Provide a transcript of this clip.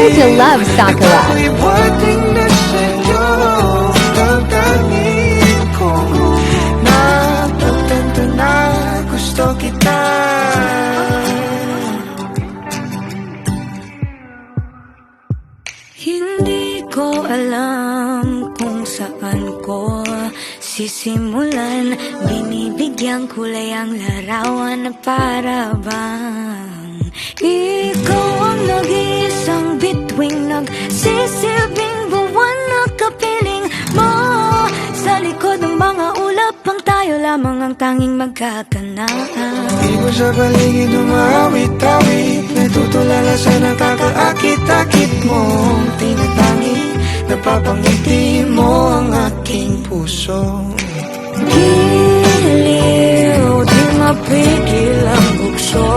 to love Sakura. Iwating na sa'yo damdamin ko napagtanto na gusto kita. Hindi ko alam kung saan ko sisimulan. Binibigyan kulay ang larawan na para bang ikaw ang nag-iisang bituing, nagsisilbing buwan na kapiling mo. Sa likod ng mga ulap ang tayo lamang ang tanging magkakanaan. Di mo sa paligid umawit-awit, natutulala sa nakakaakit-akit mo. Tinatangi, napapangiti mo ang aking puso. Giliw, di mapigil ang bukso.